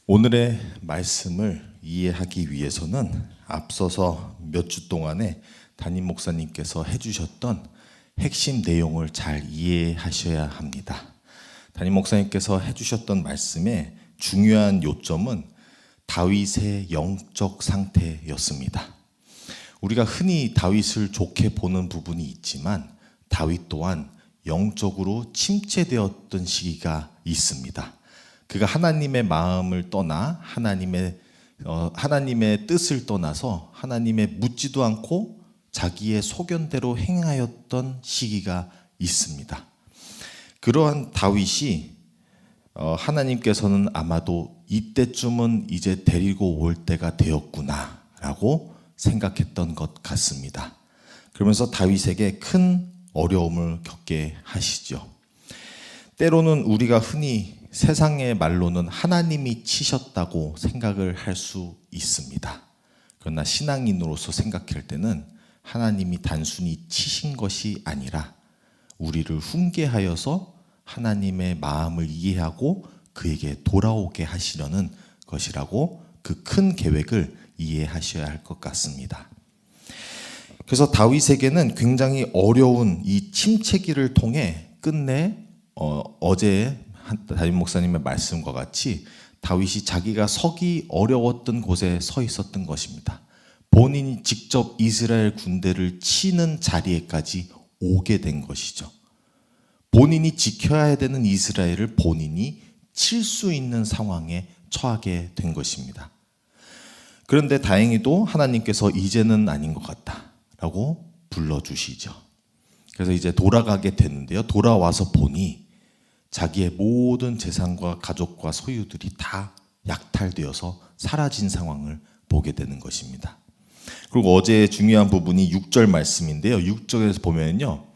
오늘의 말씀을 이해하기 위해서는 앞서서 몇 주 동안에 담임 목사님께서 해주셨던 핵심 내용을 잘 이해하셔야 합니다. 담임 목사님께서 해주셨던 말씀의 중요한 요점은 다윗의 영적 상태였습니다. 우리가 흔히 다윗을 좋게 보는 부분이 있지만 다윗 또한 영적으로 침체되었던 시기가 있습니다. 그가 하나님의 마음을 떠나 하나님의 뜻을 떠나서 하나님의 묻지도 않고 자기의 소견대로 행하였던 시기가 있습니다. 그러한 다윗이 하나님께서는 아마도 이때쯤은 이제 데리고 올 때가 되었구나라고 생각했던 것 같습니다. 그러면서 다윗에게 큰 어려움을 겪게 하시죠. 때로는 우리가 흔히 세상의 말로는 하나님이 치셨다고 생각을 할 수 있습니다. 그러나 신앙인으로서 생각할 때는 하나님이 단순히 치신 것이 아니라 우리를 훈계하여서 하나님의 마음을 이해하고 그에게 돌아오게 하시려는 것이라고 그 큰 계획을 이해하셔야 할 것 같습니다. 그래서 다윗에게는 굉장히 어려운 이 침체기를 통해 끝내 어제 담임 목사님의 말씀과 같이 다윗이 자기가 서기 어려웠던 곳에 서 있었던 것입니다. 본인이 직접 이스라엘 군대를 치는 자리에까지 오게 된 것이죠. 본인이 지켜야 되는 이스라엘을 본인이 칠 수 있는 상황에 처하게 된 것입니다. 그런데 다행히도 하나님께서 이제는 아닌 것 같다라고 불러주시죠. 그래서 이제 돌아가게 됐는데요. 돌아와서 보니 자기의 모든 재산과 가족과 소유들이 다 약탈되어서 사라진 상황을 보게 되는 것입니다. 그리고 어제 중요한 부분이 6절 말씀인데요. 6절에서 보면요.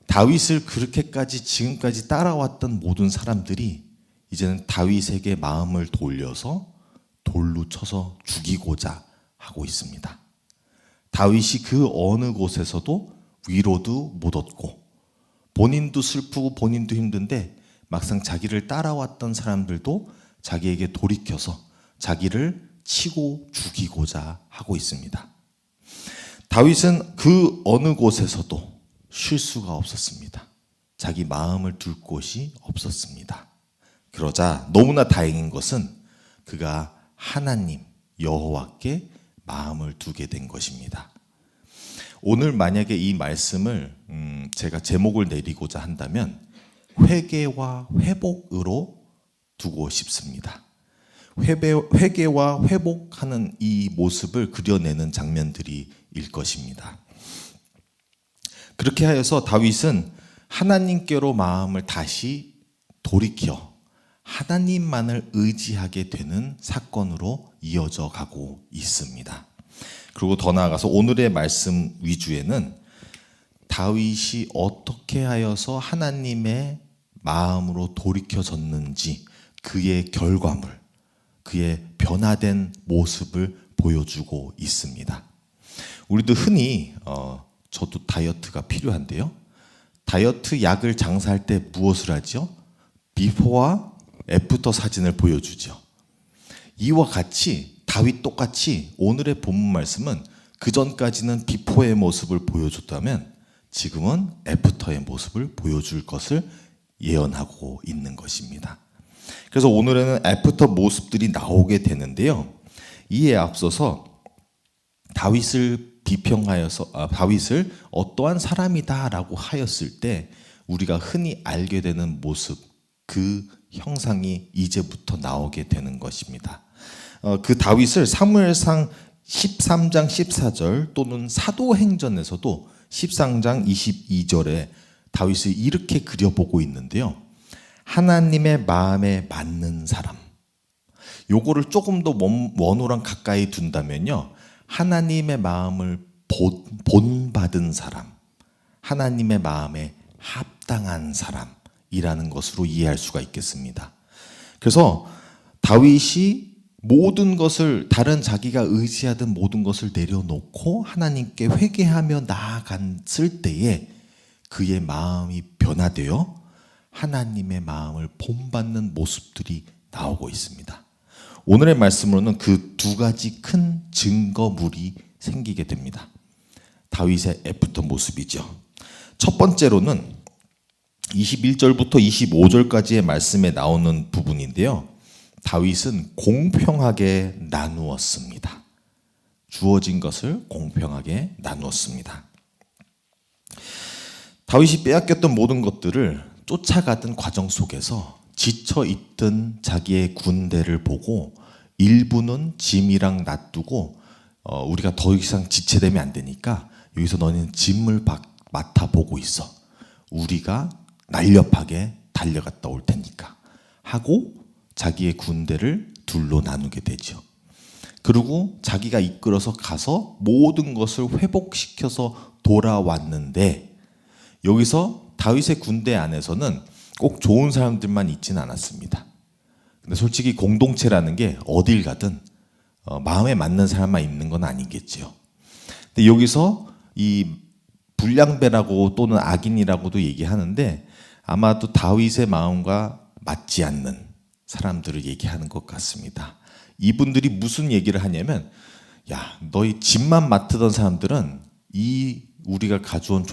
다윗을 그렇게까지 지금까지 따라왔던 모든 사람들이 이제는 다윗에게 마음을 돌려서 돌로 쳐서 죽이고자 하고 있습니다. 다윗이 그 어느 곳에서도 위로도 못 얻고 본인도 슬프고 본인도 힘든데 막상 자기를 따라왔던 사람들도 자기에게 돌이켜서 자기를 치고 죽이고자 하고 있습니다. 다윗은 그 어느 곳에서도 쉴 수가 없었습니다. 자기 마음을 둘 곳이 없었습니다. 그러자 너무나 다행인 것은 그가 하나님 여호와께 마음을 두게 된 것입니다. 오늘 만약에 이 말씀을 제가 제목을 내리고자 한다면 회개와 회복으로 두고 싶습니다. 회개와 회복하는 이 모습을 그려내는 장면들이 일 것입니다. 그렇게 하여서 다윗은 하나님께로 마음을 다시 돌이켜 하나님만을 의지하게 되는 사건으로 이어져 가고 있습니다. 그리고 더 나아가서 오늘의 말씀 위주에는 다윗이 어떻게 하여서 하나님의 마음으로 돌이켜졌는지 그의 결과물, 그의 변화된 모습을 보여주고 있습니다. 우리도 흔히 저도 다이어트가 필요한데요. 다이어트 약을 장사할 때 무엇을 하죠? 비포와 애프터 사진을 보여주죠. 이와 같이 다윗 똑같이 오늘의 본문 말씀은 그 전까지는 비포의 모습을 보여줬다면 지금은 애프터의 모습을 보여줄 것을 예언하고 있는 것입니다. 그래서 오늘은 애프터 모습들이 나오게 되는데요. 이에 앞서서 다윗을 비평하여서 다윗을 어떠한 사람이다라고 하였을 때 우리가 흔히 알게 되는 모습, 그 형상이 이제부터 나오게 되는 것입니다. 그 다윗을 사무엘상 13장 14절 또는 사도행전에서도 13장 22절에 다윗을 이렇게 그려보고 있는데요. 하나님의 마음에 맞는 사람. 요거를 조금 더 원어랑 가까이 둔다면요. 하나님의 마음을 본받은 사람. 하나님의 마음에 합당한 사람이라는 것으로 이해할 수가 있겠습니다. 그래서 다윗이 모든 것을 다른 자기가 의지하던 모든 것을 내려놓고 하나님께 회개하며 나아갔을 때에 그의 마음이 변화되어 하나님의 마음을 본받는 모습들이 나오고 있습니다. 오늘의 말씀으로는 그 두 가지 큰 증거물이 생기게 됩니다. 다윗의 애프터 모습이죠. 첫 번째로는 21절부터 25절까지의 말씀에 나오는 부분인데요. 다윗은 공평하게 나누었습니다. 주어진 것을 공평하게 나누었습니다. 다윗이 빼앗겼던 모든 것들을 쫓아가던 과정 속에서 지쳐있던 자기의 군대를 보고 일부는 짐이랑 놔두고 우리가 더 이상 지체되면 안 되니까 여기서 너는 짐을 맡아보고 있어. 우리가 날렵하게 달려갔다 올 테니까 하고 자기의 군대를 둘로 나누게 되죠. 그리고 자기가 이끌어서 가서 모든 것을 회복시켜서 돌아왔는데 여기서 다윗의 군대 안에서는 꼭 좋은 사람들만 있지는 않았습니다. 근데 솔직히 공동체라는 게 어딜 가든 마음에 맞는 사람만 있는 건 아니겠죠. 근데 여기서 이 불량배라고 또는 악인이라고도 얘기하는데 아마도 다윗의 마음과 맞지 않는 사람들을 얘기하는 것 같습니다. 이분들이 무슨 얘기를 하냐면, 야, 너희 집만 맡으던 사람들은 이 우리가 가져온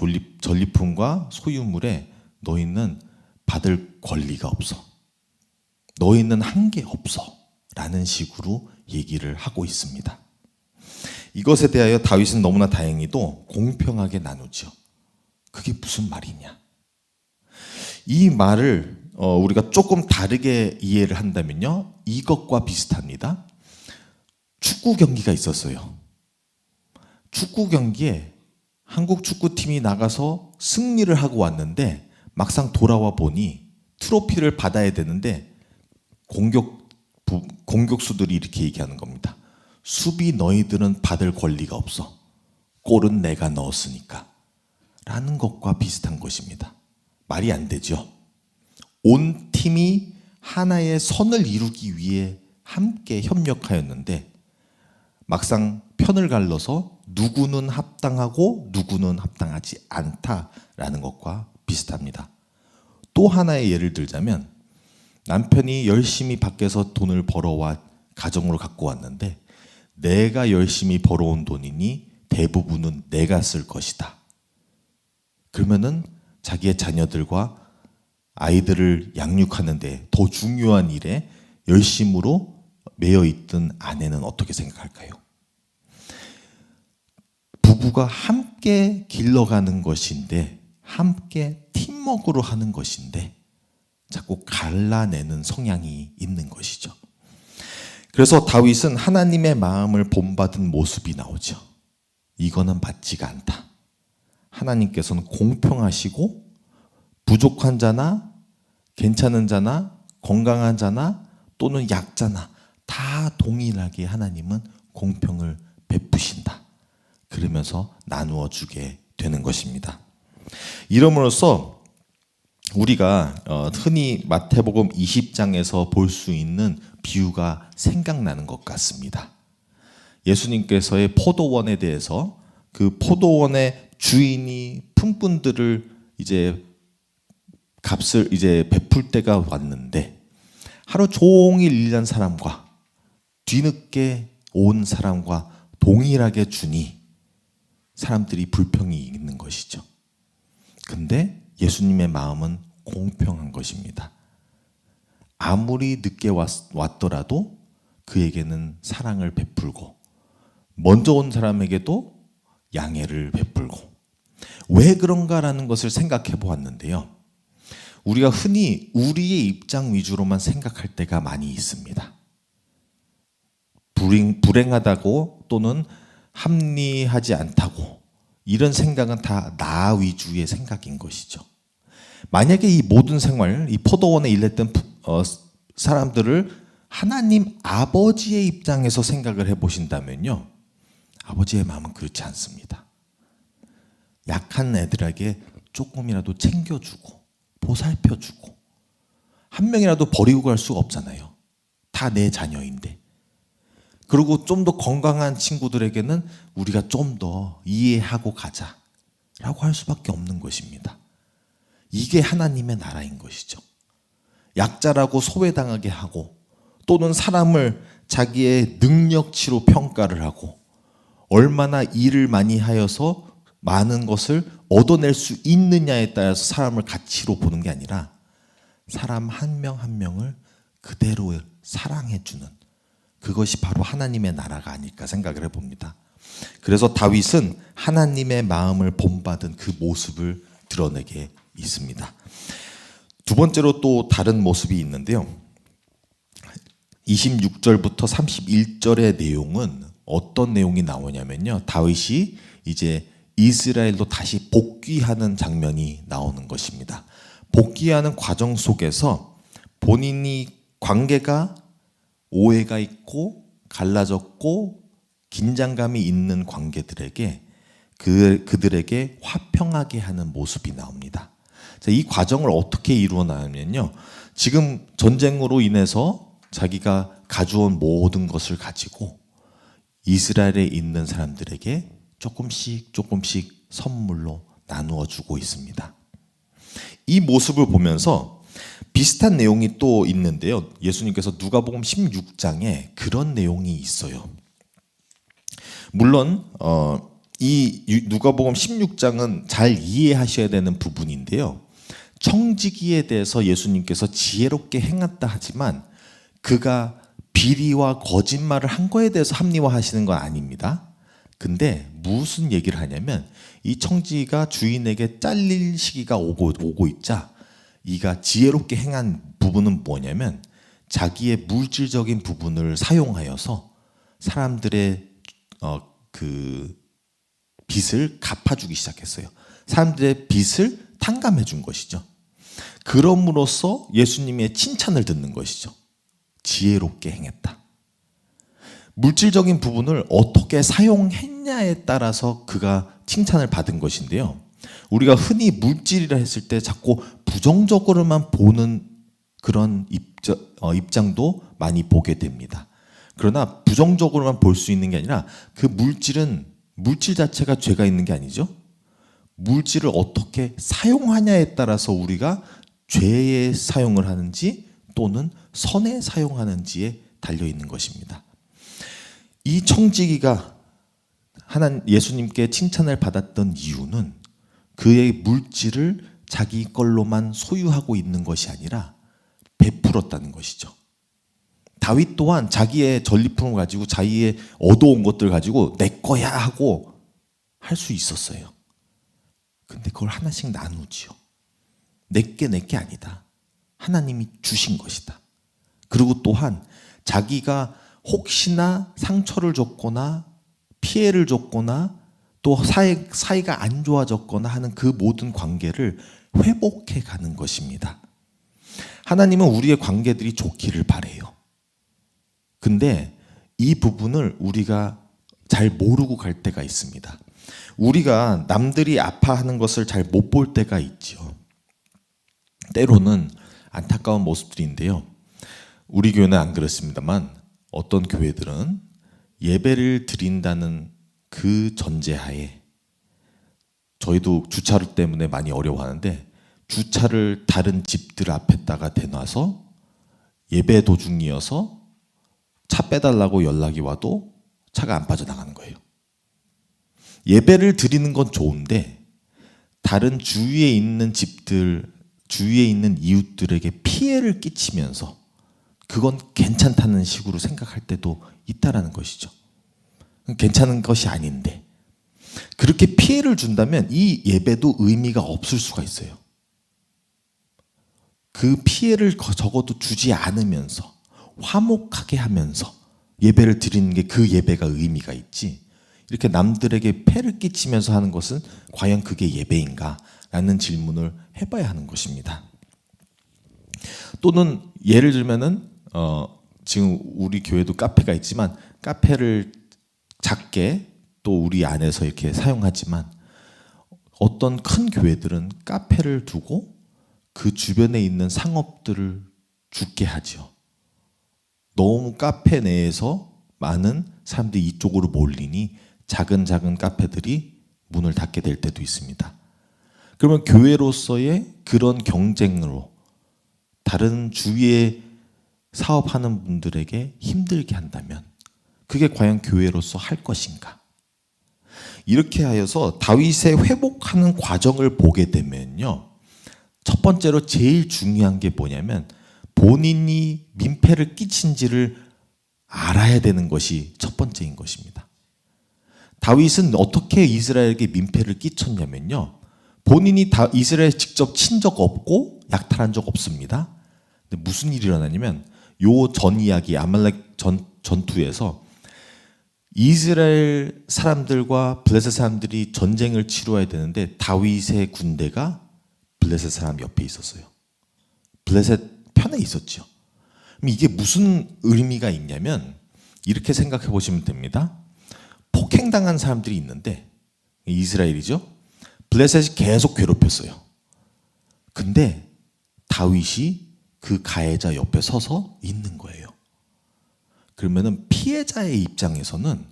전리품과 소유물에 너희는 받을 권리가 없어. 너희는 한 게 없어. 라는 식으로 얘기를 하고 있습니다. 이것에 대하여 다윗은 너무나 다행히도 공평하게 나누죠. 그게 무슨 말이냐? 이 말을 우리가 조금 다르게 이해를 한다면요, 이것과 비슷합니다. 축구 경기가 있었어요. 축구 경기에 한국 축구팀이 나가서 승리를 하고 왔는데 막상 돌아와 보니 트로피를 받아야 되는데 공격수들이 이렇게 얘기하는 겁니다. 수비 너희들은 받을 권리가 없어. 골은 내가 넣었으니까. 라는 것과 비슷한 것입니다. 말이 안 되죠. 온 팀이 하나의 선을 이루기 위해 함께 협력하였는데 막상 편을 갈라서 누구는 합당하고 누구는 합당하지 않다라는 것과 비슷합니다. 또 하나의 예를 들자면 남편이 열심히 밖에서 돈을 벌어와 가정으로 갖고 왔는데 내가 열심히 벌어온 돈이니 대부분은 내가 쓸 것이다. 그러면은 자기의 자녀들과 아이들을 양육하는데 더 중요한 일에 열심으로 매여 있던 아내는 어떻게 생각할까요? 부부가 함께 길러가는 것인데, 함께 팀워크로 하는 것인데 자꾸 갈라내는 성향이 있는 것이죠. 그래서 다윗은 하나님의 마음을 본받은 모습이 나오죠. 이거는 맞지가 않다. 하나님께서는 공평하시고 부족한 자나 괜찮은 자나 건강한 자나 또는 약자나 다 동일하게 하나님은 공평을 베푸신다. 그러면서 나누어 주게 되는 것입니다. 이름으로써 우리가 흔히 마태복음 20장에서 볼 수 있는 비유가 생각나는 것 같습니다. 예수님께서의 포도원에 대해서 그 포도원의 주인이 품꾼들을 이제 값을 이제 베풀 때가 왔는데 하루 종일 일한 사람과 뒤늦게 온 사람과 동일하게 주니 사람들이 불평이 있는 것이죠. 근데 예수님의 마음은 공평한 것입니다. 아무리 늦게 왔더라도 그에게는 사랑을 베풀고 먼저 온 사람에게도 양해를 베풀고 왜 그런가라는 것을 생각해 보았는데요. 우리가 흔히 우리의 입장 위주로만 생각할 때가 많이 있습니다. 불행하다고 또는 합리하지 않다고 이런 생각은 다 나 위주의 생각인 것이죠. 만약에 이 모든 생활, 이 포도원에 일했던 사람들을 하나님 아버지의 입장에서 생각을 해보신다면요, 아버지의 마음은 그렇지 않습니다. 약한 애들에게 조금이라도 챙겨주고 보살펴주고 한 명이라도 버리고 갈 수가 없잖아요. 다 내 자녀인데. 그리고 좀 더 건강한 친구들에게는 우리가 좀 더 이해하고 가자라고 할 수밖에 없는 것입니다. 이게 하나님의 나라인 것이죠. 약자라고 소외당하게 하고 또는 사람을 자기의 능력치로 평가를 하고 얼마나 일을 많이 하여서 많은 것을 얻어낼 수 있느냐에 따라서 사람을 가치로 보는 게 아니라 사람 한 명 한 명을 그대로 사랑해주는 그것이 바로 하나님의 나라가 아닐까 생각을 해봅니다. 그래서 다윗은 하나님의 마음을 본받은 그 모습을 드러내게 있습니다. 두 번째로 또 다른 모습이 있는데요. 26절부터 31절의 내용은 어떤 내용이 나오냐면요. 다윗이 이제 이스라엘로 다시 복귀하는 장면이 나오는 것입니다. 복귀하는 과정 속에서 본인이 관계가 오해가 있고 갈라졌고 긴장감이 있는 관계들에게 그들에게 화평하게 하는 모습이 나옵니다. 이 과정을 어떻게 이루어 나가면요. 지금 전쟁으로 인해서 자기가 가져온 모든 것을 가지고 이스라엘에 있는 사람들에게 조금씩 선물로 나누어 주고 있습니다. 이 모습을 보면서 비슷한 내용이 또 있는데요. 예수님께서 누가복음 16장에 그런 내용이 있어요. 물론 이 누가복음 16장은 잘 이해하셔야 되는 부분인데요. 청지기에 대해서 예수님께서 지혜롭게 행했다 하지만 그가 비리와 거짓말을 한 거에 대해서 합리화하시는 건 아닙니다. 근데 무슨 얘기를 하냐면 이 청지기가 주인에게 잘릴 시기가 오고 있자 이가 지혜롭게 행한 부분은 뭐냐면 자기의 물질적인 부분을 사용하여서 사람들의 그 빚을 갚아주기 시작했어요. 사람들의 빚을 탕감해 준 것이죠. 그럼으로써 예수님의 칭찬을 듣는 것이죠. 지혜롭게 행했다. 물질적인 부분을 어떻게 사용했냐에 따라서 그가 칭찬을 받은 것인데요. 우리가 흔히 물질이라 했을 때 자꾸 부정적으로만 보는 그런 입장도 많이 보게 됩니다. 그러나 부정적으로만 볼 수 있는 게 아니라 그 물질 자체가 죄가 있는 게 아니죠. 물질을 어떻게 사용하냐에 따라서 우리가 죄에 사용을 하는지 또는 선에 사용하는지에 달려 있는 것입니다. 이 청지기가 예수님께 칭찬을 받았던 이유는 그의 물질을 자기 걸로만 소유하고 있는 것이 아니라 베풀었다는 것이죠. 다윗 또한 자기의 전리품을 가지고 자기의 얻어온 것들 가지고 내 거야 하고 할 수 있었어요. 근데 그걸 하나씩 나누지요. 내게 아니다. 하나님이 주신 것이다. 그리고 또한 자기가 혹시나 상처를 줬거나 피해를 줬거나 또 사이가 안 좋아졌거나 하는 그 모든 관계를 회복해 가는 것입니다. 하나님은 우리의 관계들이 좋기를 바래요. 근데 이 부분을 우리가 잘 모르고 갈 때가 있습니다. 우리가 남들이 아파하는 것을 잘 못 볼 때가 있죠. 때로는 안타까운 모습들인데요. 우리 교회는 안 그렇습니다만 어떤 교회들은 예배를 드린다는 그 전제하에 저희도 주차를 때문에 많이 어려워하는데 주차를 다른 집들 앞에다가 대놔서 예배 도중이어서 차 빼달라고 연락이 와도 차가 안 빠져나가는 거예요. 예배를 드리는 건 좋은데 다른 주위에 있는 집들, 주위에 있는 이웃들에게 피해를 끼치면서 그건 괜찮다는 식으로 생각할 때도 있다라는 것이죠. 괜찮은 것이 아닌데 그렇게 피해를 준다면 이 예배도 의미가 없을 수가 있어요. 그 피해를 적어도 주지 않으면서 화목하게 하면서 예배를 드리는 게 그 예배가 의미가 있지, 이렇게 남들에게 폐를 끼치면서 하는 것은 과연 그게 예배인가? 라는 질문을 해봐야 하는 것입니다. 또는 예를 들면은 지금 우리 교회도 카페가 있지만 카페를 작게 또 우리 안에서 이렇게 사용하지만 어떤 큰 교회들은 카페를 두고 그 주변에 있는 상업들을 죽게 하죠. 너무 카페 내에서 많은 사람들이 이쪽으로 몰리니 작은 카페들이 문을 닫게 될 때도 있습니다. 그러면 교회로서의 그런 경쟁으로 다른 주위의 사업하는 분들에게 힘들게 한다면 그게 과연 교회로서 할 것인가? 이렇게 하여서 다윗의 회복하는 과정을 보게 되면요. 첫 번째로 제일 중요한 게 뭐냐면 본인이 민폐를 끼친지를 알아야 되는 것이 첫 번째인 것입니다. 다윗은 어떻게 이스라엘에게 민폐를 끼쳤냐면요. 본인이 이스라엘 직접 친 적 없고 약탈한 적 없습니다. 근데 무슨 일이 일어나냐면 요 전 이야기 아말렉 전투에서 이스라엘 사람들과 블레셋 사람들이 전쟁을 치러야 되는데 다윗의 군대가 블레셋 사람 옆에 있었어요. 블레셋 편에 있었죠. 그럼 이게 무슨 의미가 있냐면 이렇게 생각해 보시면 됩니다. 폭행당한 사람들이 있는데 이스라엘이죠. 블레셋이 계속 괴롭혔어요. 근데 다윗이 그 가해자 옆에 서서 있는 거예요. 그러면은 피해자의 입장에서는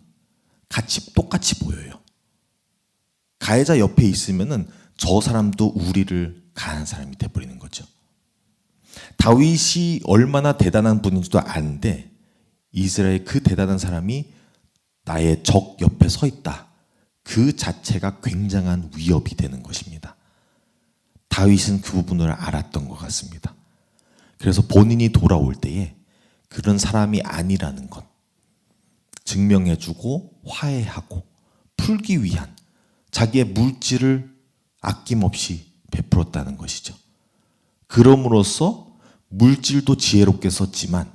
똑같이 보여요. 가해자 옆에 있으면은 저 사람도 우리를 가한 사람이 돼버리는 거죠. 다윗이 얼마나 대단한 분인지도 아는데 이스라엘 그 대단한 사람이 나의 적 옆에 서 있다. 그 자체가 굉장한 위협이 되는 것입니다. 다윗은 그 부분을 알았던 것 같습니다. 그래서 본인이 돌아올 때에 그런 사람이 아니라는 것 증명해주고 화해하고 풀기 위한 자기의 물질을 아낌없이 베풀었다는 것이죠. 그럼으로써 물질도 지혜롭게 썼지만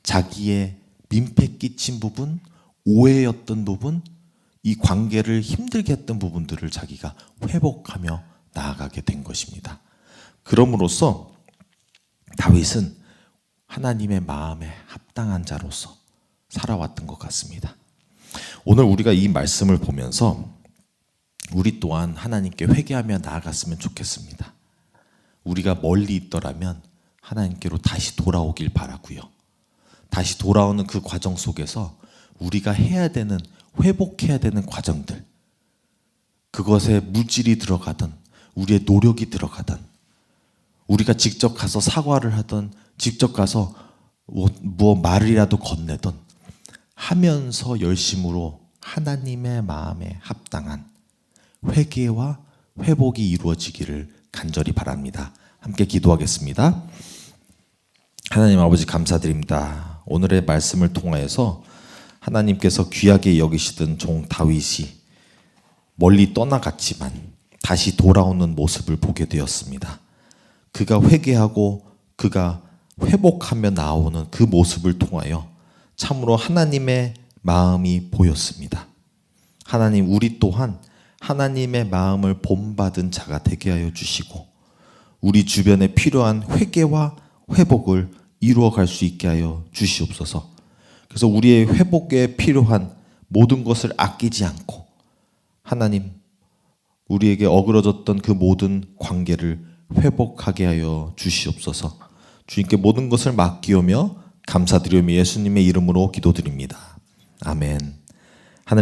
자기의 민폐 끼친 부분, 오해였던 부분, 이 관계를 힘들게 했던 부분들을 자기가 회복하며 나아가게 된 것입니다. 그럼으로써 다윗은 하나님의 마음에 합당한 자로서 살아왔던 것 같습니다. 오늘 우리가 이 말씀을 보면서 우리 또한 하나님께 회개하며 나아갔으면 좋겠습니다. 우리가 멀리 있더라면 하나님께로 다시 돌아오길 바라고요. 다시 돌아오는 그 과정 속에서 우리가 해야 되는, 회복해야 되는 과정들, 그것에 물질이 들어가든 우리의 노력이 들어가든 우리가 직접 가서 사과를 하든 직접 가서 뭐 말이라도 건네든 하면서 열심으로 하나님의 마음에 합당한 회개와 회복이 이루어지기를 간절히 바랍니다. 함께 기도하겠습니다. 하나님 아버지 감사드립니다. 오늘의 말씀을 통하여서 하나님께서 귀하게 여기시던 종 다윗이 멀리 떠나갔지만 다시 돌아오는 모습을 보게 되었습니다. 그가 회개하고 그가 회복하며 나오는 그 모습을 통하여 참으로 하나님의 마음이 보였습니다. 하나님, 우리 또한 하나님의 마음을 본받은 자가 되게 하여 주시고 우리 주변에 필요한 회개와 회복을 이루어갈 수 있게 하여 주시옵소서. 그래서 우리의 회복에 필요한 모든 것을 아끼지 않고 하나님, 우리에게 어그러졌던 그 모든 관계를 회복하게 하여 주시옵소서. 주님께 모든 것을 맡기오며 감사드리며 예수님의 이름으로 기도드립니다. 아멘.